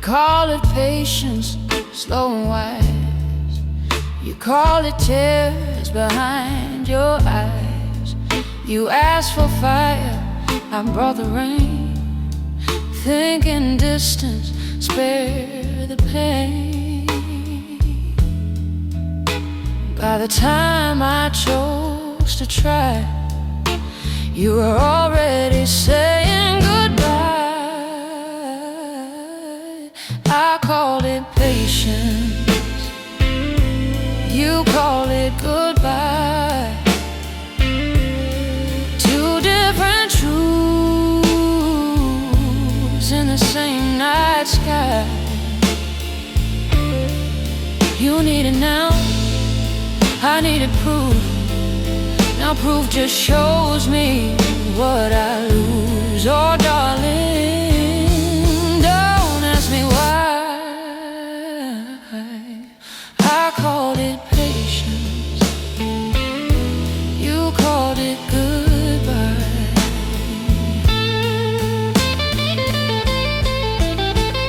call it patience, slow and wise. You call it tears behind your eyes. You asked for fire, I brought the rain. Thinking distance, spare the pain. By the time I chose to try, you were already saying goodbye. I called it patience, you call it goodbye. Two different truths in the same night sky. You need it now, I needed proof. Now proof just shows me what I lose. Oh darling, don't ask me why. I called it patience, you called it goodbye.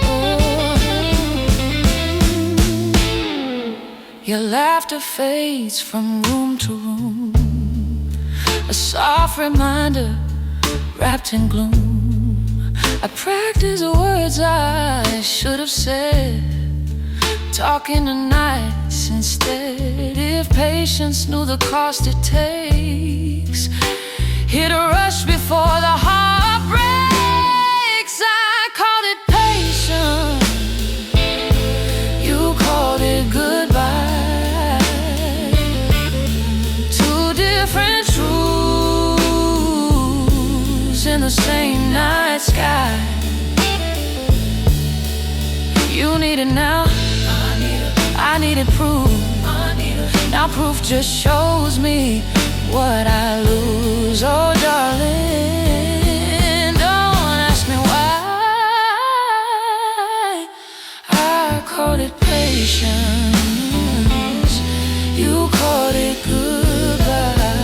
Oh. Your laughter fades from room to room, a soft reminder wrapped in gloom. I practice the words I should have said, talking to nights instead. If patience knew the cost it takes, hit a rush before the heart breaks. I called it patience, you called it goodbye. Two different truths in the same night sky. You need it now, I needed proof. Now proof just shows me what I lose. Oh darling, don't ask me why. I called it patience, you called it goodbye.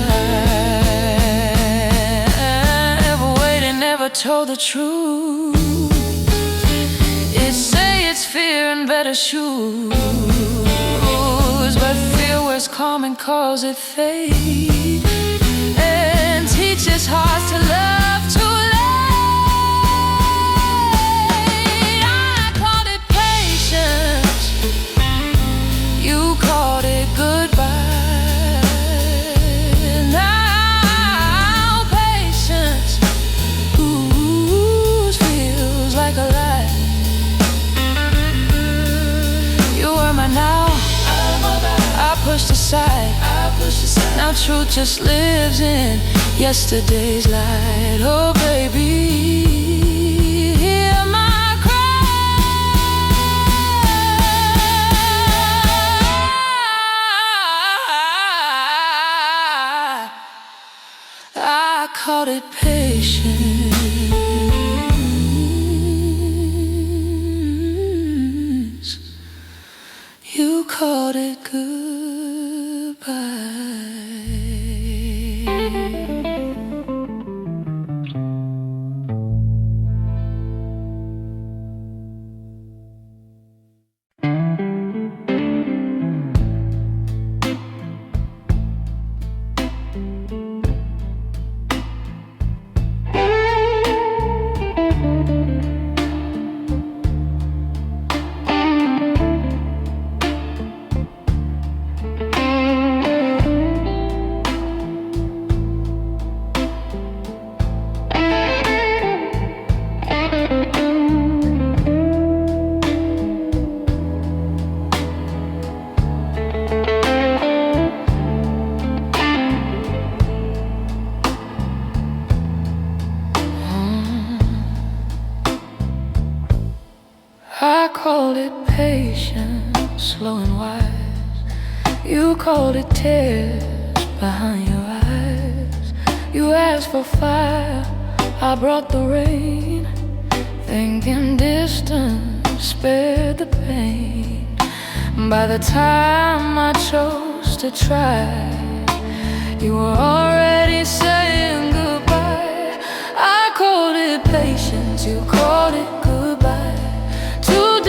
Ever waited, never told the truth. It's say it's fear in better shoes, but fear wears calm and calls it fate, and teaches hearts to love too late. I called it patience, you called it goodbye. Now patience, ooh, feels like a lie. You were my now, I pushed aside. Now truth just lives in yesterday's light. Oh baby, hear my cry. I called it patience, you called it goodbye. I called it patience, slow and wise. You called it tears behind your eyes. You asked for fire, I brought the rain. Thinking distance spared the pain. By the time I chose to try, you were already saying goodbye. I called it patience, you called it goodbye. Two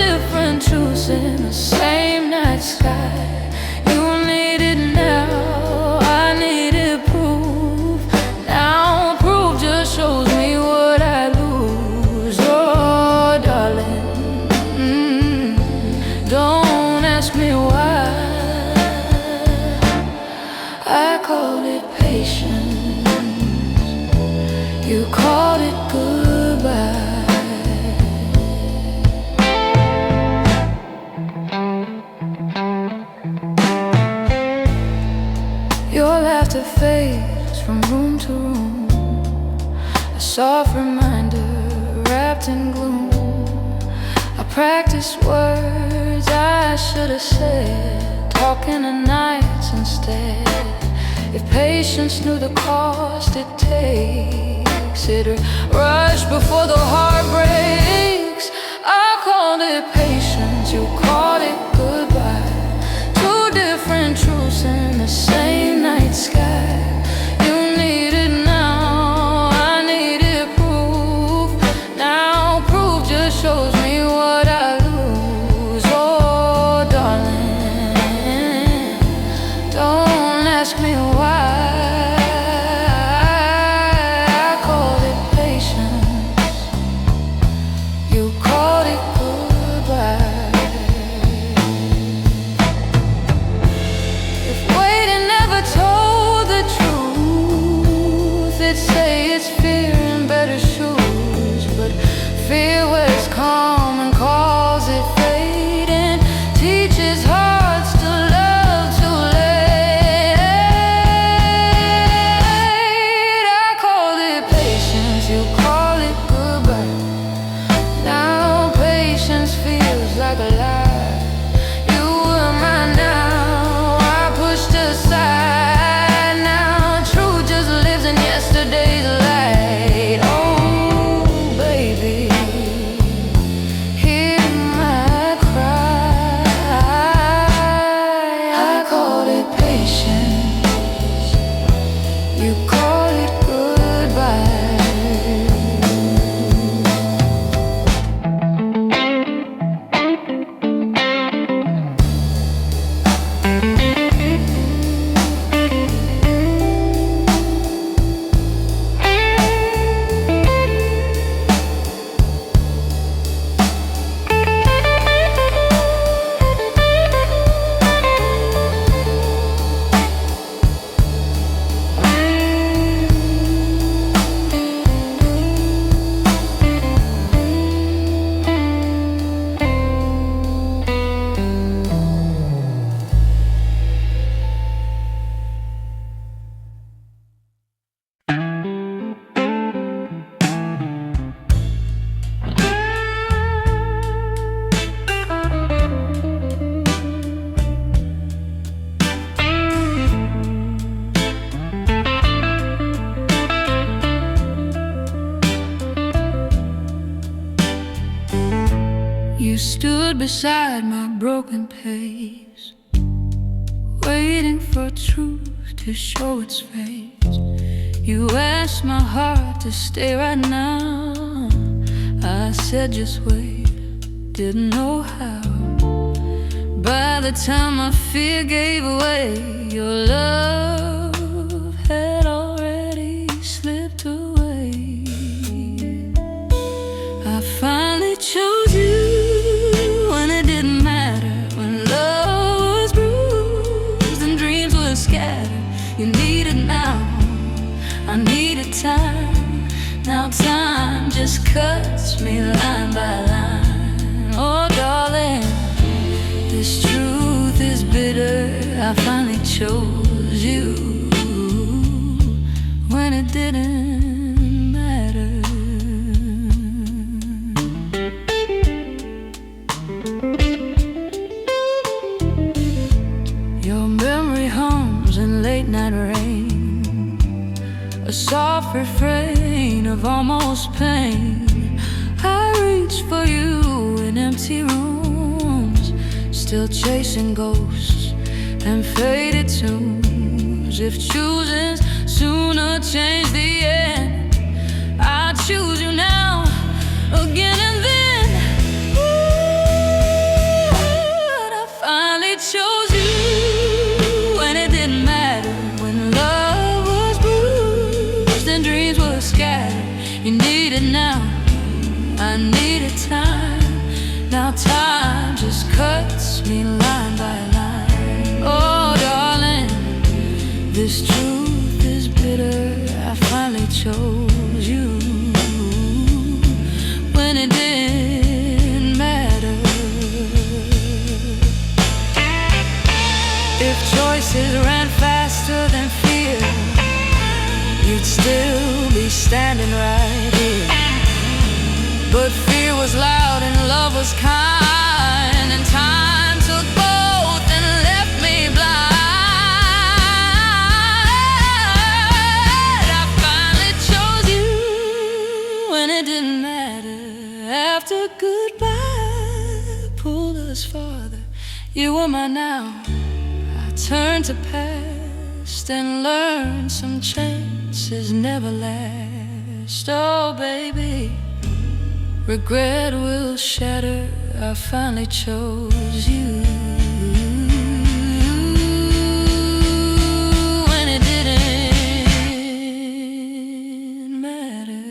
You called it goodbye. Your laughter fades from room to room, a soft reminder wrapped in gloom. I practice words I should have said, talking at nights instead. If patience knew the cost it takes, it'd rush before the heart breaks. I called it patience, you called it goodbye. Two different truths in the same night sky. You need it now, I needed proof. Now proof just shows me what I lose. Oh darling, don't ask me why. I called it patience, you called it goodbye. If waiting never told the truth, it'd say it's fear in better shoes. But fear wears calm and calls it fate, and teaches hearts to love too late. I called it patience, you call it goodbye. Now patience feels like a lie. You were mine now, I pushed aside. Now truth just lives in yesterday's light. Oh baby, hear my cry. I called it patience, you called it goodbye. You stood beside my broken pace, waiting for truth to show its face. You asked my heart to stay right now. I said just wait, didn't know how. By the time my fear gave way, your love had already slipped away. I finally chose you when it didn't matter, when love was bruised and dreams were scattered. You needed now, I needed time. Now time just cuts me line by line. Oh darling, this truth is bitter. I finally chose you when it didn't matter. Your memory hums in late night rain, a soft refrain of almost pain. I reach for you in empty rooms, still chasing ghosts and faded tunes. If choosing's sooner change the end, I choose you now, again and then. Ooh, I finally chose you when it didn't matter, when love was bruised and dreams were scattered. You needed now, I needed time. Now time just cuts me line by line. Oh darling, this truth is bitter. I finally chose you. be standing right here. But fear was loud and love was kind, and time took both and left me blind. I finally chose you when it didn't matter. After goodbye pulled us farther, you were my now. I turned to past and learned some chances never last. Oh baby, regret will shatter. I finally chose you when it didn't matter.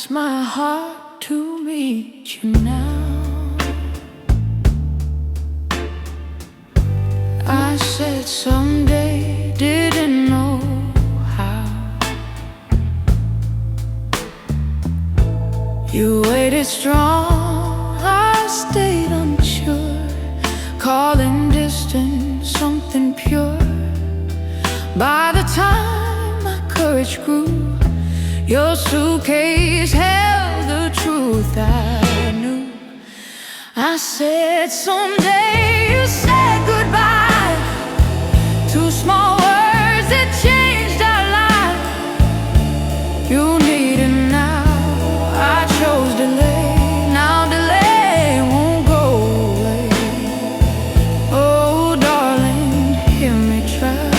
My heart to meet you now. I said someday, didn't know how. You waited strong, I stayed unsure, calling distance something pure. By the time my courage grew, your suitcase held the truth I knew. I said someday, you said goodbye. Two small words that changed our life. You need it now. I chose delay. Now delay won't go away. Oh darling, hear me try.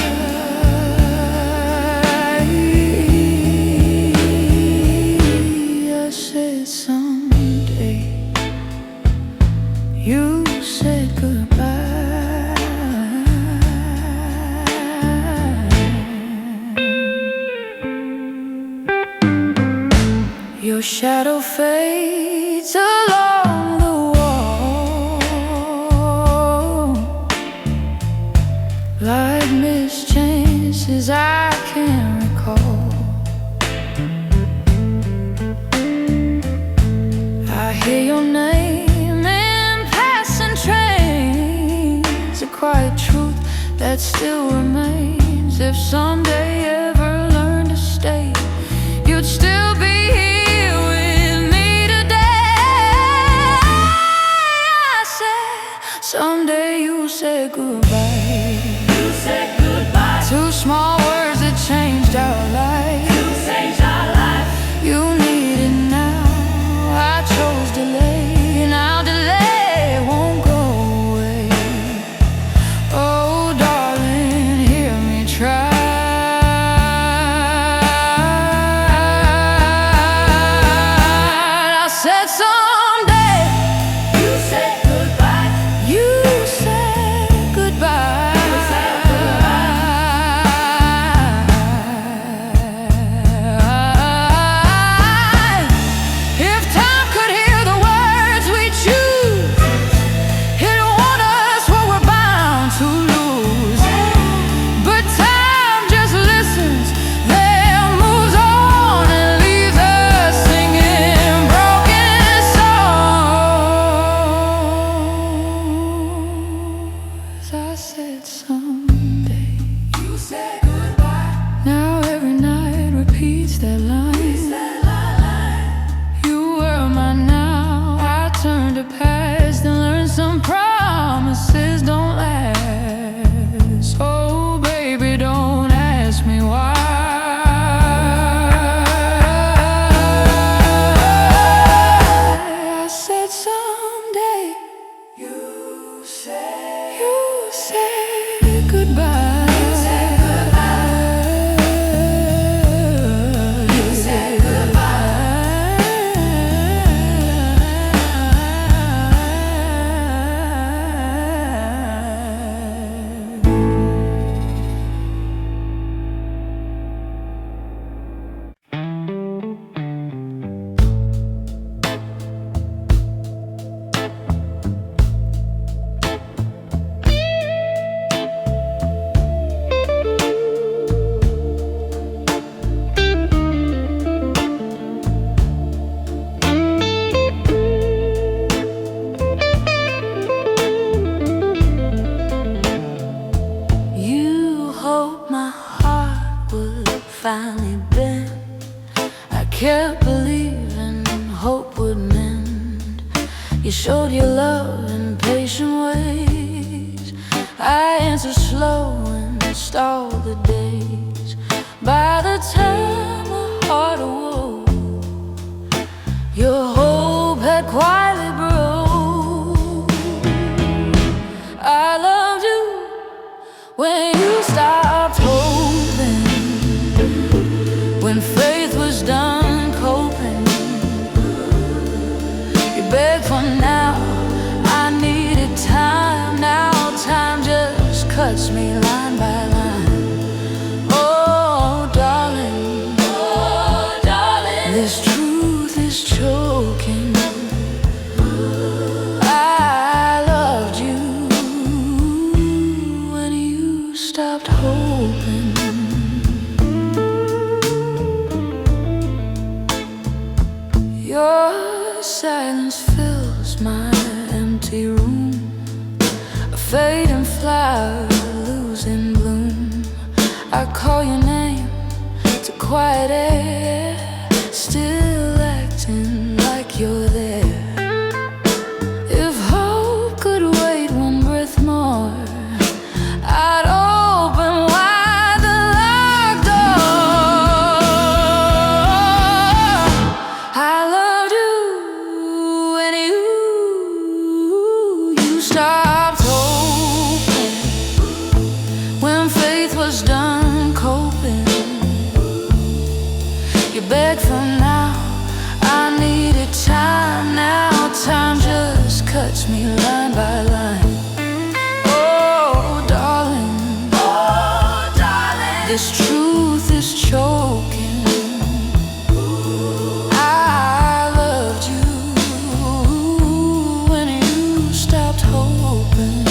Someday you said goodbye. Your shadow fades along the wall like missed chances I can't recall. I hear your name in passing trains, a quiet truth that still remains. If someday ever learn to stay, you'd still be here with me today. I said someday you said goodbye. You said goodbye. Two small words that changed our life. You changed our life. You need it now. I chose delay, now delay won't go away. Oh darling, hear me try. been. I kept believing hope would mend. You showed your love in patient ways. I answered slow and stalled the days. By the time my heart awoke, your hope had quietly broke. I loved you when you stopped hoping, when faith was done coping. You begged for now, I needed time. Now time just cuts me line by line. Oh darling, this truth is choking. I loved you when you stopped hoping. Your silence fills my empty room, a fading flower losing bloom. I call your name to quiet air, still acting like you're there. If hope could wait one breath more, I'd open wide the locked door. I loved you when you stopped hoping, when faith was done coping. You begged for now, I needed time. Now time just cuts me line by line. Oh darling, this truth is choking. I loved you when you stopped hoping.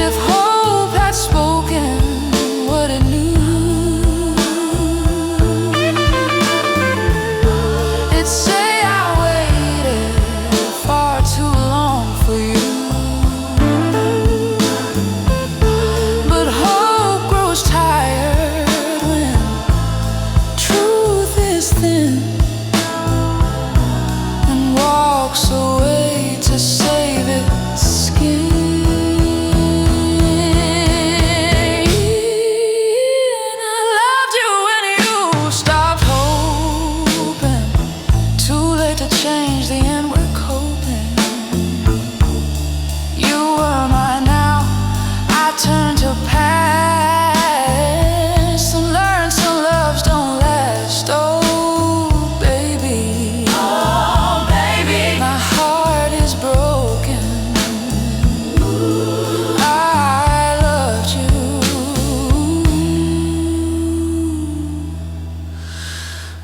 If hope had spoken what it knew, it'd say I waited far too long for you. But hope grows tired when truth is thin, and walks away to save its skin. I loved you when you stopped hoping. Too late to change the end, we're coping. You were mine now, I turned to past and learned some loves don't last. Oh baby, my heart is broken. I loved you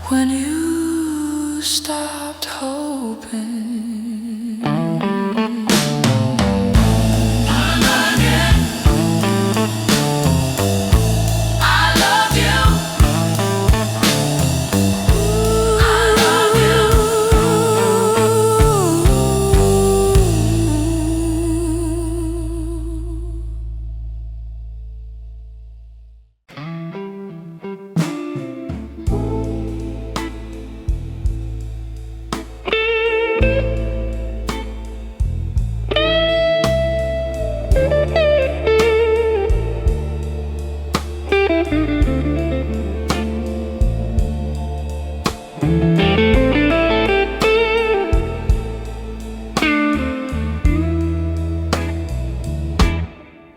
when you stopped hoping.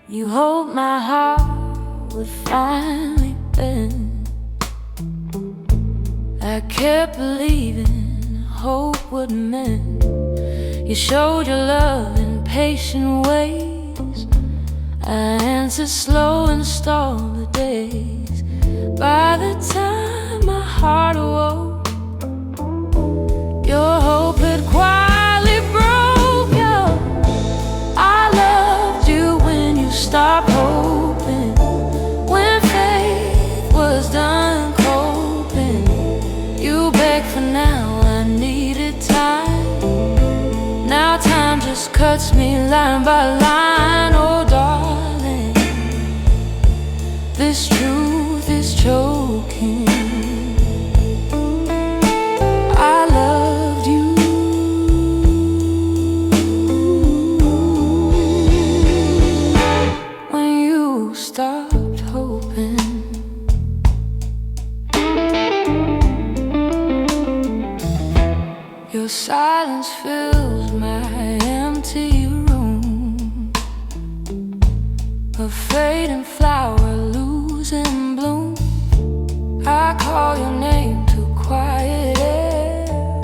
You hope my heart would finally bend. I kept believing hope would mend. You showed your love in patient ways. I answered slow and stalled the days. By the time my heart awoke, your hope had quietly broke. I loved you when you stopped hoping, when faith was done coping. You begged for now, I needed time. Now time just cuts me line by line. Oh darling, this This truth is choking. I loved you when you stopped hoping. Your silence fills my empty room, a fading flower losing bloom. I call your name to quiet air,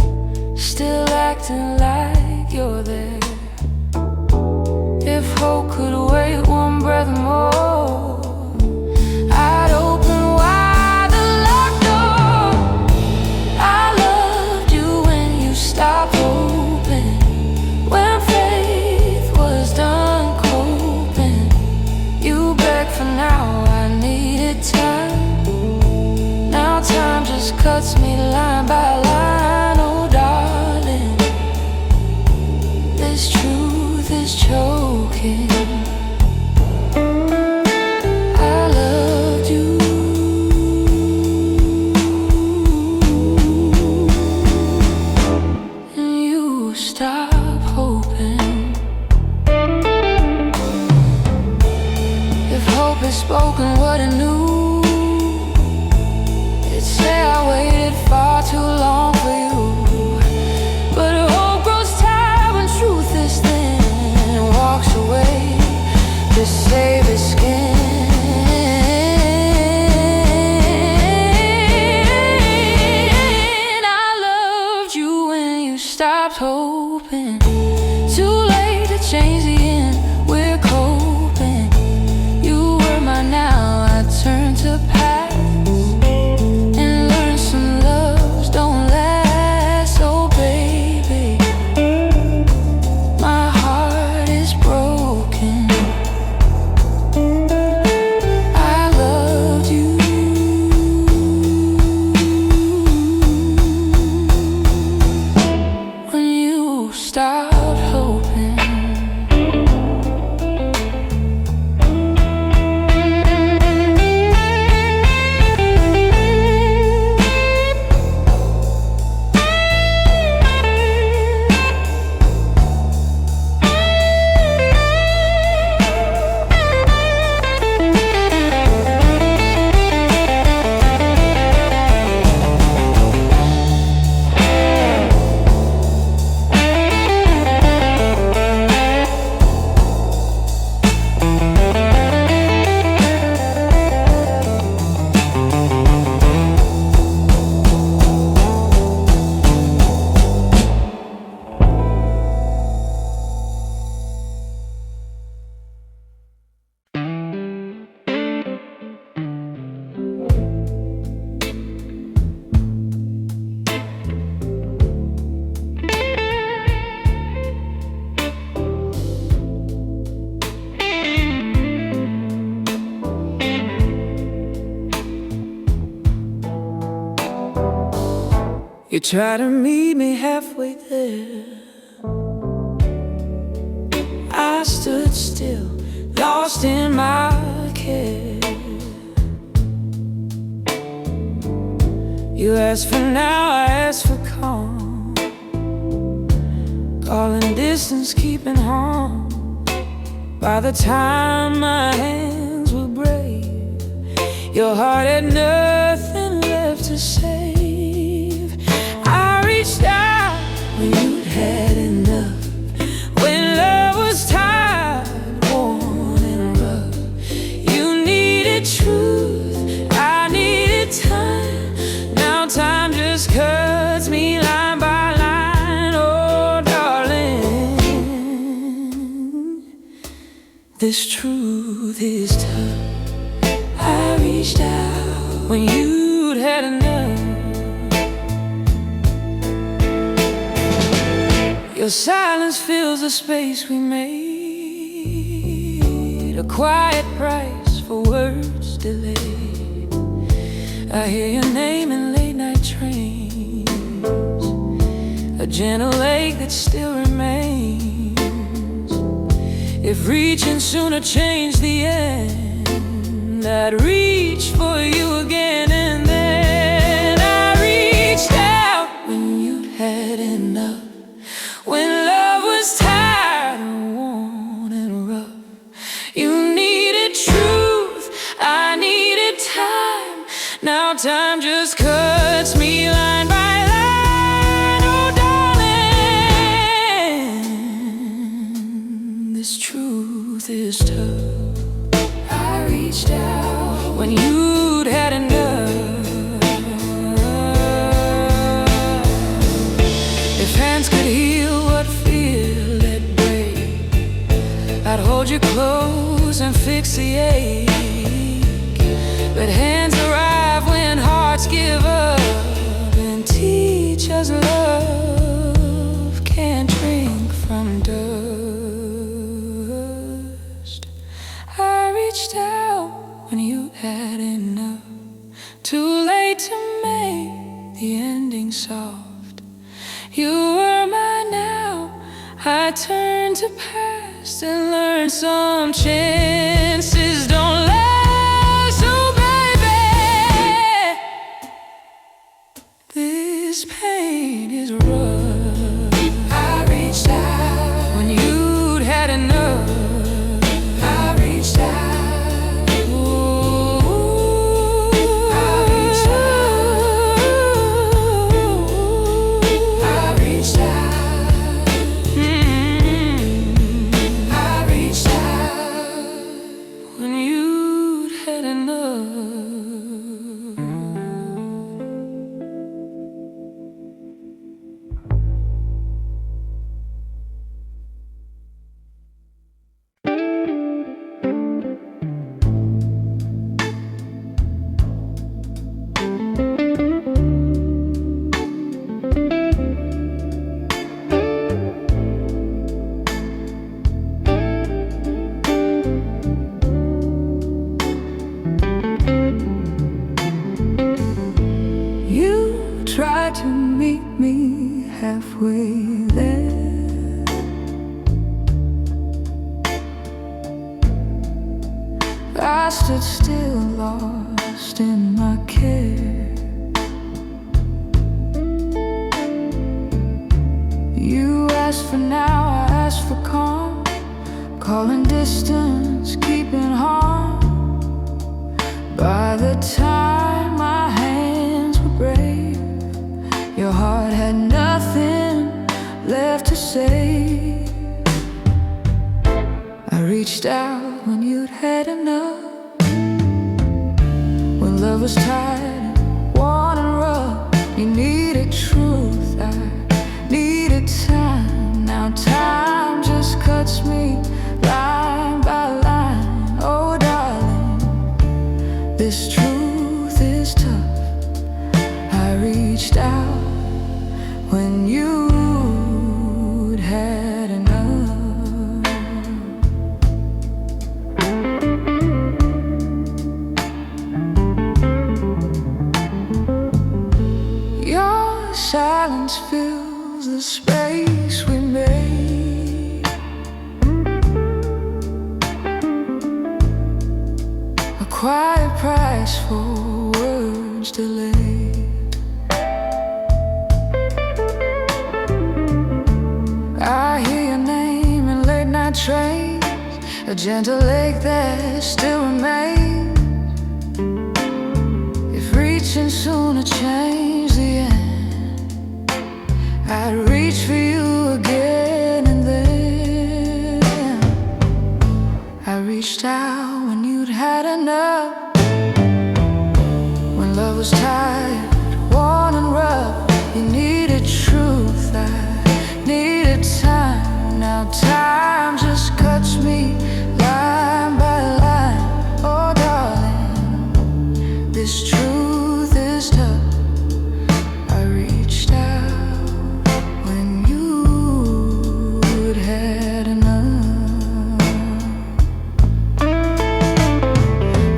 still acting like you're there. If hope could wait one breath more, I'd open wide the locked door. I loved you when you stopped hoping, when faith was done coping. You begged for now, I needed time. Now time just cuts me line by line. Oh darling, this truth is choking. I loved you and you stopped hoping. If hope had spoken what it knew, it'd say I waited far too long for you. But hope grows tired when truth is thin and walks away to save its skin. I loved you when you stopped hoping. Too late to change the end, we're coping. You were mine, now I turn to past and learn some loves don't last. Oh baby, my heart is broken. I loved you when you stopped hoping. You try to meet me halfway there. I stood still, lost in my care. You asked for now, I asked for calm. Calling distance, keeping harm. By the time my hands were brave, your heart had nothing left to save. I reached out when you'd had enough, when love was tired, worn and rough. You needed truth, I needed time. Now time just cuts me line by line. Oh darling, this truth is tough. I reached out when you'd had enough. Your silence fills the space we made, a quiet price for words delayed. I hear your name in late night trains, a gentle ache that still remains. If reaching sooner changed the end, and I'd reach for you again, and then I reached out when you'd had enough, when love was tired and worn and rough. You needed truth, I needed time. Now time just cuts me line by line. Oh darling, this truth is tough. I reached out when you'd had enough. If hands could heal what fear let break, I'd hold you close and fix the ache. But hands arrive when hearts give up and teach us love can't drink from dust. I reached out when you had enough, too late to make the ending soft. You were mine now, I turned to past and learned some chances don't last. So baby, this pain is rough. I reached out when you'd had enough. I reached out. Ooh, I reached out. I reached out. I reached out when you'd had enough. Try to meet me halfway there. I stood still, lost in my care. You asked for now, I asked for calm, calling distance, keeping harm. By the time my hands were brave, your heart had nothing left to say. I reached out when you'd had enough, when love was tired, worn and rough. You needed truth, I needed time. Now time just cuts me line by line. Oh darling, this truth is tough. I reached out when you'd had enough. Your silence fills the space we made. A quiet price for words delayed. I hear your name in late night trains, a gentle ache that still remains. If reaching sooner changed the end, I'd reach for you again, and then I reached out when you'd had enough, when love was tired, worn and rough. You needed truth, I needed time. Now time just cuts me line by line. Oh darling, this truth is tough. I reached out when you'd had enough.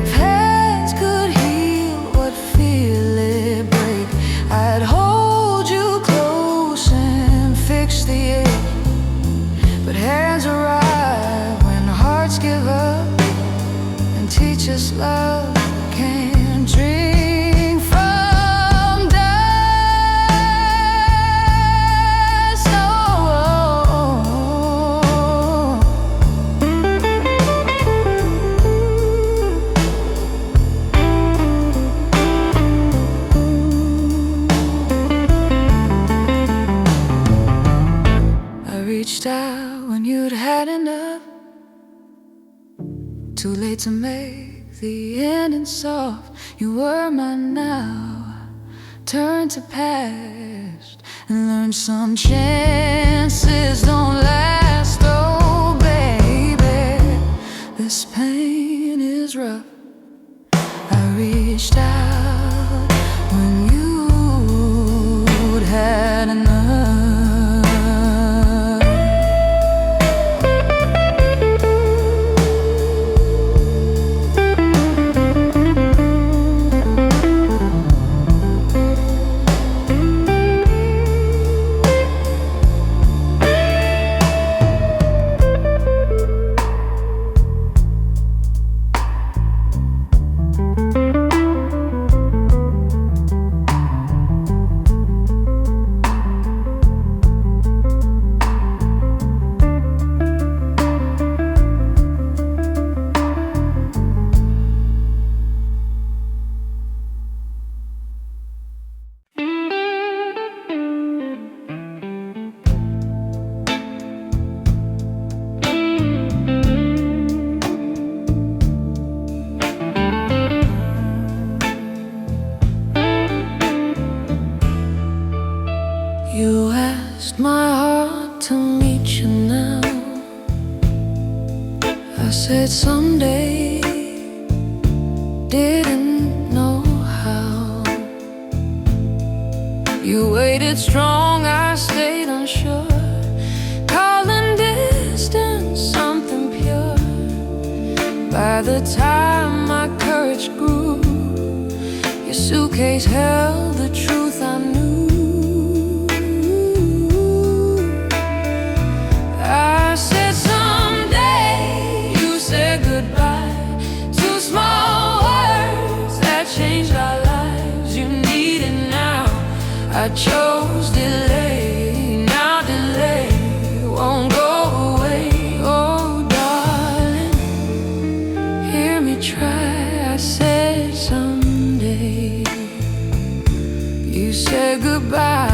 If hands could heal what fear let break, I'd hold you close and fix the ache. But hands arrive when hearts give up and teach us love Too late to make the ending soft. You were mine now. Turn to past and learn some chances don't last. Oh baby, this pain is rough. I reached out when you'd had enough. You asked my heart to meet you now. I said someday, didn't know how. You waited strong, I stayed unsure, calling distance something pure. By the time my courage grew, your suitcase held the truth I knew. I said someday, you said goodbye. Two small words that changed our lives. You need it now. I chose delay. Now delay won't go away. Oh darling, hear me try. I said someday. You said goodbye.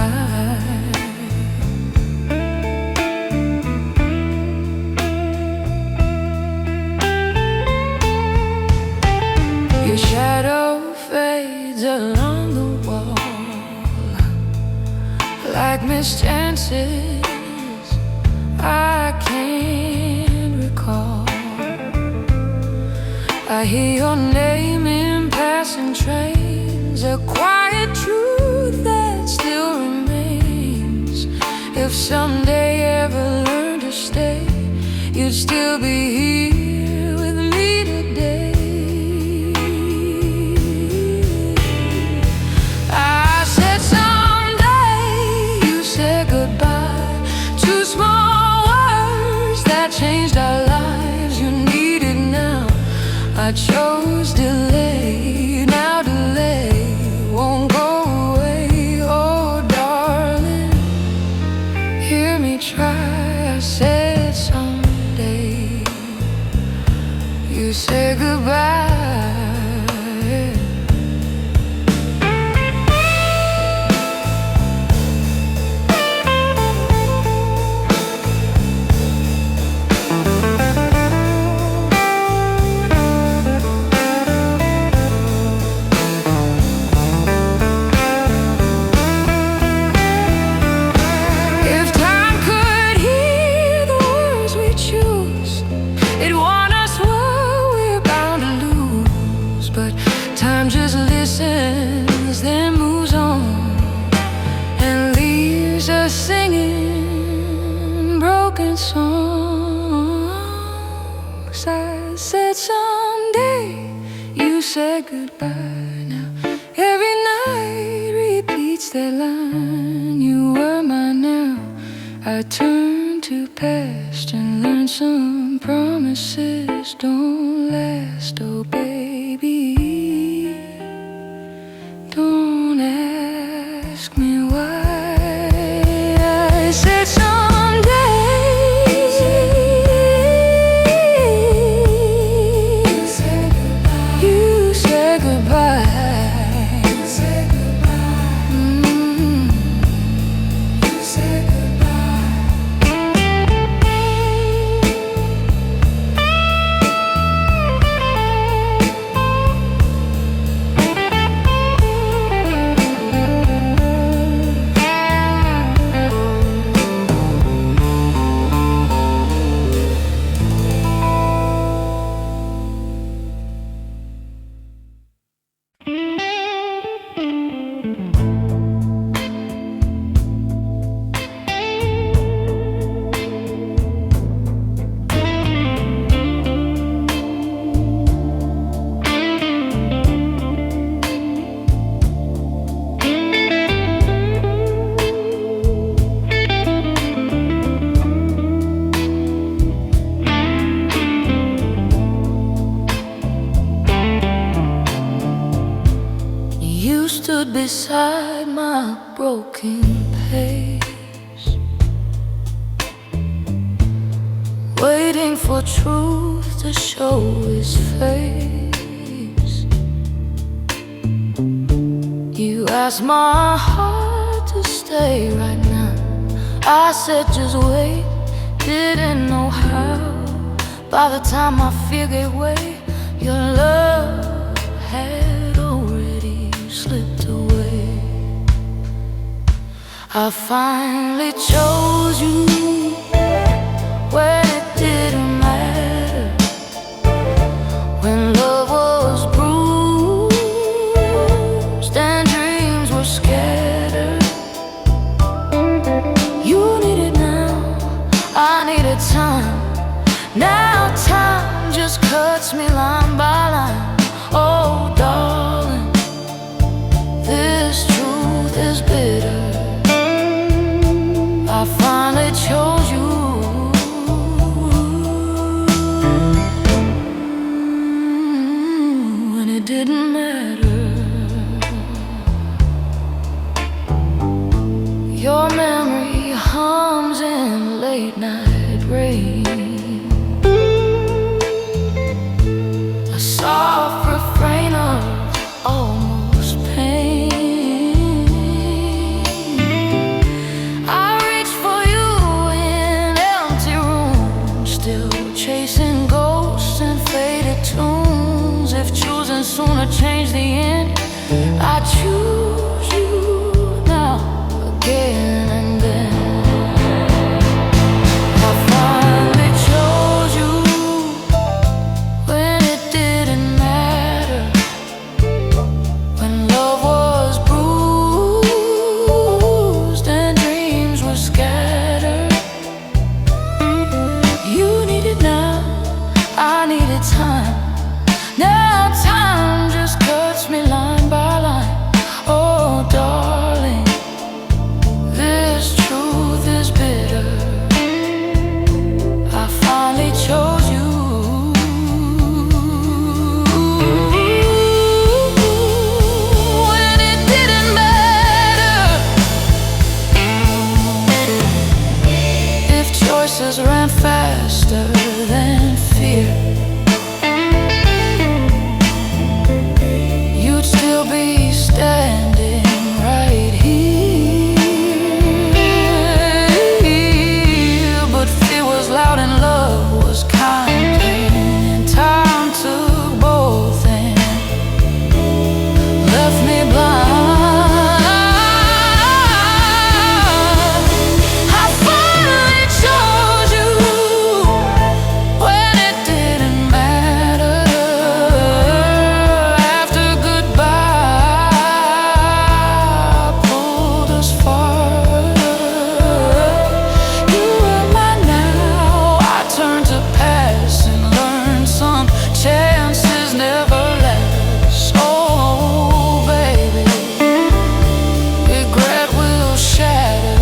Your shadow fades along the wall like missed chances I can't recall. I hear your name in passing trains, a quiet truth that still remains. If someday ever learned to stay, you'd still be here with me today. Changed our lives, you need it now. I chose delay, now delay won't go away. Oh darling, hear me try. I said someday. You said goodbye. Time just listens, then moves on, and leaves us singing broken songs. I said someday, you said goodbye. Now every night repeats that line. You were mine now. I turned to past and learned some promises don't last. Oh baby, don't ask me why. I said someday. You said goodbye. You said goodbye. You said goodbye. You said goodbye. stood beside my broken pace, waiting for truth to show its face. You asked my heart to stay right now. I said just wait, didn't know how. By the time my fear gave way, your love had already slipped away. I finally chose you when it didn't matter, when love was bruised and dreams were scattered. You needed now, I needed time. Now time just cuts me line by line. Oh darling, this truth is bitter. I finally chose you when it didn't matter. Your memory hums in late night rain, a soft refrain of almost pain. I reach for you in empty rooms, still chasing ghosts and faded tunes. If choosing sooner changed the end, I choose you now again and then. I finally chose you when it didn't matter, when love was bruised and dreams were scattered. You needed now, I needed time. Now time just cuts me line by line. Oh darling, this truth is bitter. I finally chose you when it didn't matter. If choices ran faster than fear, you'd still be standing right here. But fear was loud and love was kind, and time took both and left me blind. I finally chose you when it didn't matter. After goodbye pulled us farther, you were mine now. I turned to pass and learned some chances never last. Oh baby, regret will shatter.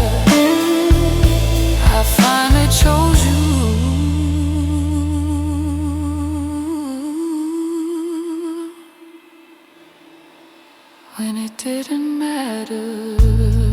I finally chose you when it didn't matter.